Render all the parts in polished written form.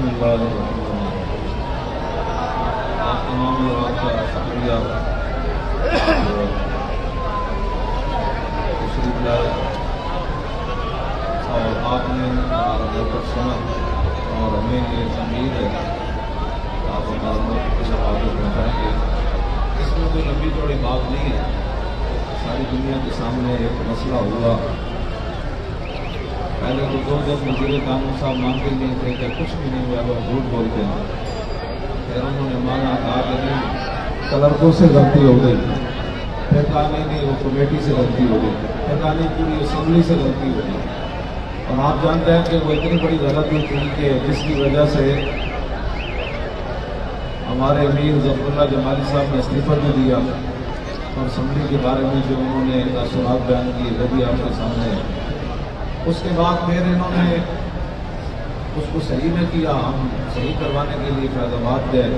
اللہ آپ تمام لوگوں کا شکریہ تشریف لائے اور آپ نے ہمارا موقف سنا اور ہمیں یہ امید ہے کہ آپ ہمارا موقف کی آگے پہنچائیں گے۔ اس میں کوئی لمبی چوڑی بات نہیں ہے، ساری دنیا کے سامنے ایک مسئلہ ہوا۔ پہلے تو دو جب وزیر قانون صاحب مانتے نہیں تھے کہ کچھ بھی نہیں ہوا، وہ جھوٹ بولتے ہیں۔ پھر انہوں نے مانا، کہا کہ نہیں کلرکوں سے غلطی ہو گئی، پھر کہا نہیں وہ کمیٹی سے غلطی ہو گئی، پھر کہا نہیں پوری اسمبلی سے غلطی ہو گئی۔ اور آپ جانتے ہیں کہ وہ اتنی بڑی غلطی تھی کہ جس کی وجہ سے ہمارے امیر ظفر اللہ جمالی صاحب نے استعفیٰ بھی دیا اور اسمبلی کے بارے میں جو انہوں نے تاثرات بیان کیے وہ بھی آپ کے سامنے ہے۔ اس کے بعد پھر انہوں نے اس کو صحیح نہ کیا، ہم صحیح کروانے کے لیے فیض آباد گئے۔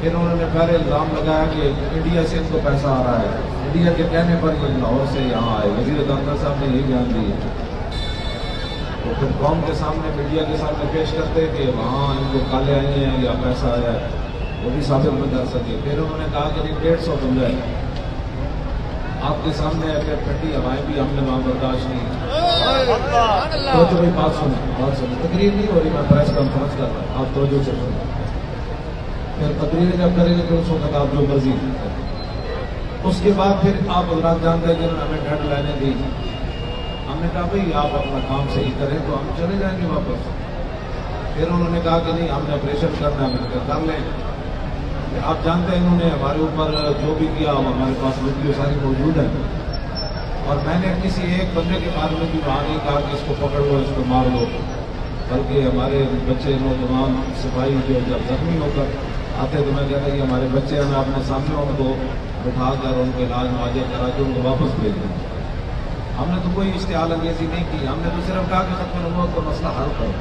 پھر انہوں نے پہلے الزام لگایا کہ انڈیا سے ان کو پیسہ آ رہا ہے، انڈیا کے کہنے پر یہ لاہور سے یہاں آئے۔ وزیر داخلہ صاحب نے یہ بیان دیا، تو پھر قوم کے سامنے میڈیا کے سامنے پیش کرتے کہ وہاں ان کو کالے آئے ہیں یا پیسہ آیا ہے، وہ بھی ثابت نہ کر سکے۔ پھر انہوں نے کہا کہ 150 بندہ ہے آپ کے سامنے ہے، پھر ٹھنڈی ہوائیں بھی ہم نے وہاں برداشت نہیں۔ تو بھائی بات سنیں، تقریر نہیں ہو رہی، میں پریس کانفرنس کر رہا ہوں، آپ توجہ سے سنیں۔ پھر تقریر جب کریں گے پھر اس وقت آپ جو مرضی۔ اس کے بعد پھر آپ حضرات جانتے ہیں کہ انہوں نے ہمیں ڈیڈ لائنیں دی۔ ہم نے کہا بھائی آپ اپنا کام صحیح کریں تو ہم چلے جائیں گے واپس۔ پھر انہوں نے کہا کہ نہیں ہم نے آپریشن کرنا ہے، کر لیں۔ آپ جانتے ہیں انہوں نے ہمارے اوپر جو بھی کیا، ہمارے پاس ویڈیو ساری موجود ہے، اور میں نے کسی ایک بندے کے بارے میں بھی وہاں نہیں کہا کہ اس کو پکڑ لو، اس کو مار لو، بلکہ ہمارے بچے نوجوان سپاہی جو جب زخمی ہو کر آتے تو میں کہتا یہ ہمارے بچے ہیں، میں اپنے سامنے ان کو بٹھا کر ان کے علاج معاجر کرا کے ان کو واپس بھیج دوں۔ ہم نے تو کوئی اشتعال انگیزی نہیں کی، ہم نے تو صرف کہا کہ ختم نبوت کا مسئلہ حل کرو۔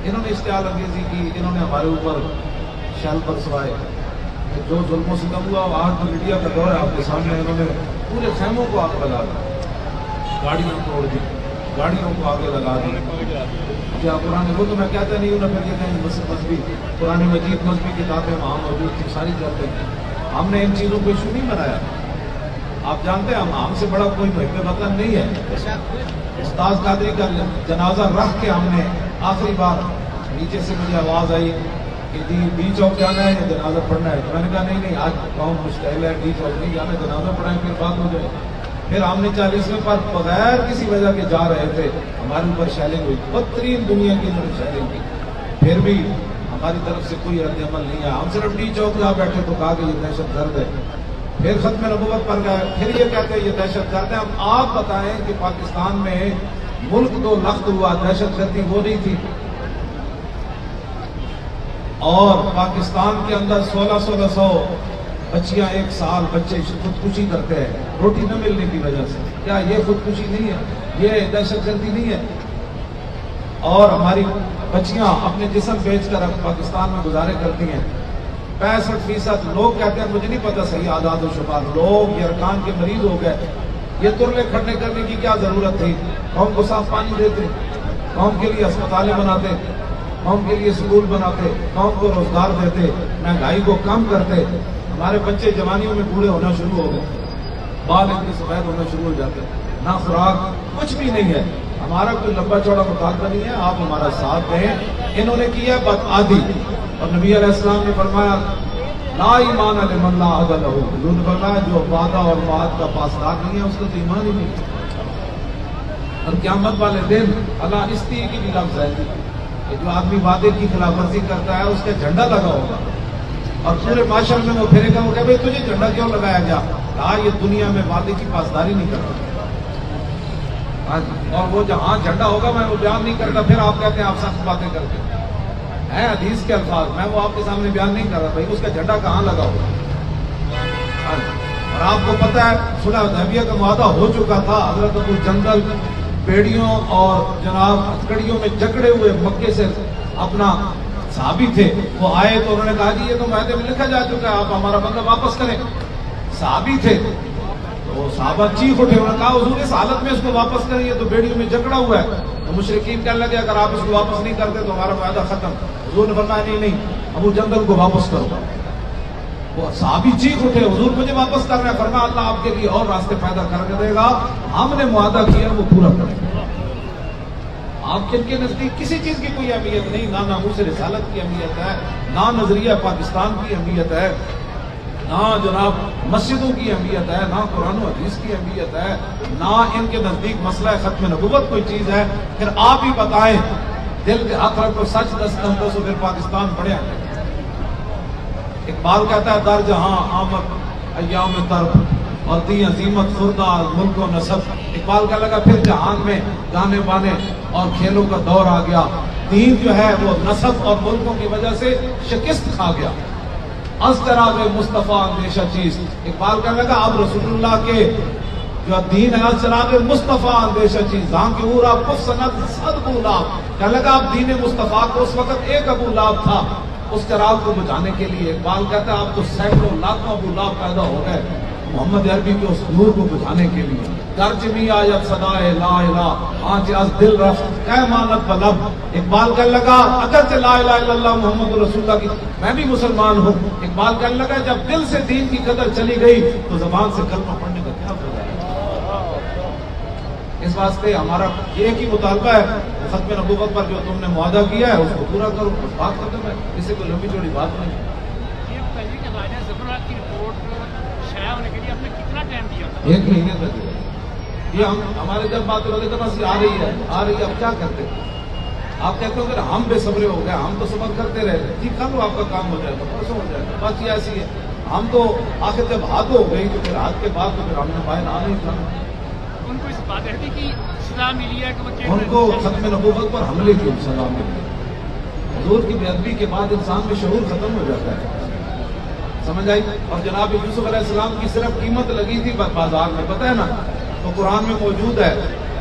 انہوں نے اشتعال انگیزی کی، انہوں نے ہمارے اوپر شیل برسوائے، جو ظلم و ستم ہوا۔ آج تو میڈیا کا دور ہے آپ کے سامنے، انہوں نے پورے خیموں کو آگ لگا دی، گاڑیوں توڑ دی، گاڑیوں کو آگے لگا دی۔ کیا قرآن وہ تو میں کہتا نہیں ہوں نا، پھر یہ کہیں مذہبی قرآن مجید مذہبی کتابیں وہاں موجود تھی، ساری چلتے ہیں۔ ہم نے ان چیزوں کو ایشو نہیں بنایا۔ آپ جانتے ہیں ہم سے بڑا کوئی محب وطن نہیں ہے۔ استاد قادری کا جنازہ رکھ کے ہم نے آخری بار نیچے سے مجھے آواز آئی کہ جی ڈی چوک جانا ہے یا جنازہ پڑھنا ہے، تو میں نے کہا نہیں آج قوم مشتعل ہے، ڈی چوک نہیں جانا، جنازہ پڑھائیں پھر بات ہو جائے۔ پھر ہم نے 40ویں پر بغیر کسی وجہ کے جا رہے تھے، ہمارے اوپر شیلنگ ہوئی، بدترین دنیا کی انہوں نے شیلنگ کی، پھر بھی ہماری طرف سے کوئی رد عمل نہیں آیا۔ ہم صرف ڈی چوک جا بیٹھے تو کہا کہ یہ دہشت گرد ہے، پھر ختم نبوت پر گئے، پھر یہ کہتے ہیں یہ دہشت گرد ہے۔ اب آپ بتائیں کہ پاکستان میں ملک تو لخت ہوا، دہشت گردی وہ نہیں تھی، اور پاکستان کے اندر 1600 بچیاں ایک سال بچے خودکشی کرتے ہیں روٹی نہ ملنے کی وجہ سے۔ کیا یہ خودکشی نہیں ہے؟ یہ دہشت گردی نہیں ہے؟ اور ہماری بچیاں اپنے جسم بیچ کر پاکستان میں گزارے کرتی ہیں۔ 65% لوگ کہتے ہیں، مجھے نہیں پتا صحیح اعداد و شمار، لوگ یرکان کے مریض ہو گئے۔ یہ ترلے کھڑنے کرنے کی کیا ضرورت تھی؟ قوم کو صاف پانی دیتے، قوم کے لیے اسپتالیں بناتے، قوم کے لیے اسکول بناتے، قوم کو روزگار دیتے، مہنگائی کو کم کرتے۔ ہمارے بچے جوانیوں میں بوڑھے ہونا شروع ہو گئے، بال اتنے سفید ہونا شروع ہو جاتے، نہ خوراک کچھ بھی نہیں ہے۔ ہمارا کوئی لمبا چوڑا مطالبہ نہیں ہے، آپ ہمارا ساتھ دیں۔ انہوں نے کیا بدعادی، اور نبی علیہ السلام نے فرمایا لا ایمان لمن لا عہد لہ، حضور نے فرمایا جو وعدہ اور وعد کا پاسدار نہیں ہے اس کا تو ایمان ہی نہیں۔ اور قیامت والے دن اللہ استی کی بھی لفظ ہے کہ جو آدمی وعدے کی خلاف ورزی کرتا ہے اس کا جھنڈا لگا ہوگا، اور پورے معاشر میں وہ پھرے گا، وہ کہ بھائی تجھے جھنڈا کیوں لگایا گیا؟ کہا یہ دنیا میں وعدے کی پاسداری نہیں کرتا۔ اور وہ جہاں جھنڈا ہوگا میں وہ بیان نہیں کرتا، پھر آپ کہتے ہیں آپ سخت باتیں کرتے ہیں حدیث کے الفاظ، میں وہ آپ کے سامنے بیان نہیں کر رہا بھائی اس کا جھنڈا کہاں لگا ہوگا۔ اور آپ کو پتا ہے صلح حدیبیہ کا معاہدہ ہو چکا تھا، حضرت ابو جندل بیڑیوں اور جناب ہتھکڑیوں میں جکڑے ہوئے مکے سے اپنا صحابی تھے، وہ آئے تو انہوں نے کہا جی یہ تو معاہدے میں لکھا جا چکا ہے، آپ ہمارا بندہ واپس کریں۔ صحابی تھے تو تو صحابہ چیخ اٹھے, انہوں نے کہا حضور اس حالت میں اس کو واپس کریں, یہ تو بیڑیوں میں جکڑا ہوا ہے. تو مشرکین کہنے لگے اگر آپ اس کو واپس نہیں کرتے تو ہمارا وعدہ ختم. حضور نے فرمایا نہیں, ابو جندل کو واپس کرو. وہ صحابی چیخ اٹھے, حضور مجھے واپس کرنا ہے. فرمایا اللہ آپ کے لیے اور راستے پیدا کر کے دے گا, ہم نے معاہدہ کیا وہ پورا کریں گے. آپ کے نزدیک کسی چیز کی کوئی اہمیت نہیں, نہ ناموس رسالت کی اہمیت ہے, نہ نظریہ پاکستان کی اہمیت ہے, نہ جناب مسجدوں کی اہمیت ہے, نہ قرآن و حدیث کی اہمیت ہے, نہ ان کے نزدیک مسئلہ ختم نبوت کوئی چیز ہے. پھر آپ ہی بتائیں, دل کے حق رکھو, سچ دس دو سو, پھر پاکستان بڑھیا ہے. اقبال کہتا ہے در جہاں آمد ایام طرب اور دی عظیمت خوردہ ملک و نسب. اقبال کا لگا پھر جہان میں گانے بانے اور کھیلوں کا دور آ گیا, دین جو ہے وہ نسب اور ملکوں کی وجہ سے شکست کھا گیا. از چراغ مصطفیٰ اندیشہ چیز. اقبال کہنے لگا اب رسول اللہ کے جو دین ہے از چراغ مصطفیٰ اندیشہ چیز, جہاں کی اورا پف سند صد ابو لہب. کہنے لگا اب دین مصطفیٰ کو اس وقت ایک ابو لہب تھا, اس چراغ کو بجھانے کے لیے. اقبال کہتا ہے اب تو سینکڑوں لاکھوں ابو لہب پیدا ہو گئے محمد عربی کے اس نور کو بجھانے کے لیے. گرچ می آیت صدائے لا الہ آنچ از دل رفت اے مانت بلب. اقبال کہنے لگا اگرچہ لا الہ الا اللہ محمد رسول اللہ کی میں بھی مسلمان ہوں. اقبال کہنے لگا جب دل سے دین کی قدر چلی گئی تو زبان سے کلمہ پڑھنے کا کیا فائدہ ہے. اس واسطے ہمارا یہ ایک ہی مطالبہ ہے, ختم نبوت پر جو تم نے معاہدہ کیا ہے اس کو پورا کرو, بات ختم ہے, اس سے کوئی لمبی چوڑی بات نہیں. ایک مہینے تک یہ ہمارے جب بات آ رہی ہے اب کیا کرتے. آپ کہتے ہو کہ ہم بے صبرے ہو گئے, ہم تو صبر کرتے رہے. جی کل آپ کا کام ہو جائے گا, پرسوں ہو جائے گا, بات یہ ایسی ہے. ہم تو آخر جب ہاتھ ہو گئی تو پھر ہاتھ کے بعد تو پھر ہم نے باہر آنا ہی تھا. ان کو اس بات کی سزا ملی ہے کہ ان کو ختم نبوت پر حملے کی سزا ملی. حضور کی بے ادبی کے بعد انسان میں شعور ختم ہو جاتا ہے, سمجھ آئی. اور جناب یوسف علیہ السلام کی صرف قیمت لگی تھی بازار میں, پتہ ہے نا, تو قرآن میں موجود ہے.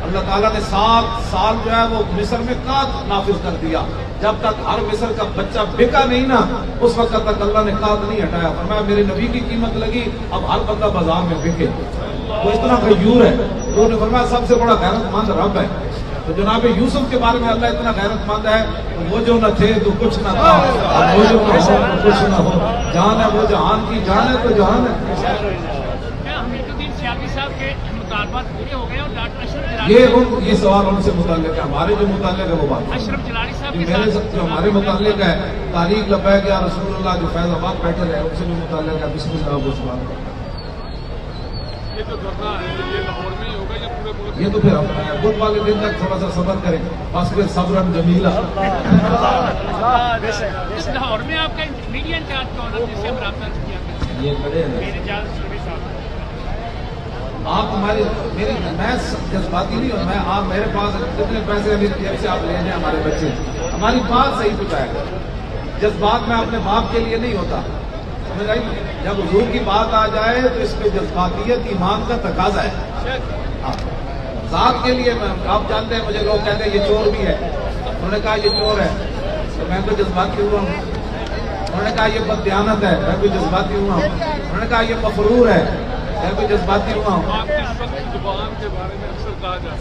اللہ تعالیٰ نے 7 سال جو ہے وہ مصر میں قحط نافذ کر دیا. جب تک ہر مصر کا بچہ بکا نہیں نا, اس وقت تک اللہ نے قحط نہیں ہٹایا. فرمایا میرے نبی کی قیمت لگی, اب ہر بندہ بازار میں بکے. وہ اتنا غیور ہے. انہوں نے فرمایا سب سے بڑا غیرت مند رب ہے. تو جناب یوسف کے بارے میں اللہ اتنا غیرت مند ہے, وہ جو نہ تھے تو کچھ نہ تھا, وہ جو نہ ہو تو کچھ نہ ہو, جان ہے وہ جہان کی جان ہے تو جہان ہے. یہ سوال ان سے متعلق ہے, ہمارے جو متعلق ہے وہ بات اشرف جلالی صاحب میرے جو ہمارے متعلق ہے. تاریخ لبیک یا رسول اللہ جو فیض آباد بیٹھے رہے ان سے جو متعلق ہے. بسم اللہ وہ سوال. یہ تو دھرنا ہے, یہ لاہور میں ہی ہوگا یا پورے ملک؟ یہ تو پھر بدھ والے دن تک تھوڑا سا صبر کریں, بس پھر صبرن جمیلہ. اس لاہور میں آپ کا میڈیا انچارج کون ہے جس سے ہم رابطہ کیا؟ یہ کھڑے ہیں آپ ہمارے میں جذباتی نہیں ہوں. میں آپ میرے پاس جتنے پیسے میری جیب سے آپ لے جائیں ہمارے بچے, ہماری بات صحیح پہنچائے. جذبات میں اپنے باپ کے لیے نہیں ہوتا, سمجھ آئی. جب حضور کی بات آ جائے تو اس پہ جذباتیت ایمان کا تقاضا ہے. ذات کے لیے آپ جانتے ہیں, مجھے لوگ کہتے ہیں یہ چور بھی ہے. انہوں نے کہا یہ چور ہے تو میں کوئی جذباتی ہوا ہوں. انہوں نے کہا یہ بددیانت ہے, میں کوئی جذباتی ہوا ہوں. انہوں نے کہا یہ مفرور ہے, میں کوئی جذباتی ہوا ہوں.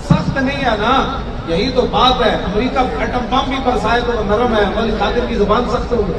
سخت نہیں ہے نا, یہی تو بات ہے. امریکہ ایٹم بم بھی برسائے تو وہ نرم ہے, ملک قادر کی زبان سخت ہوگی.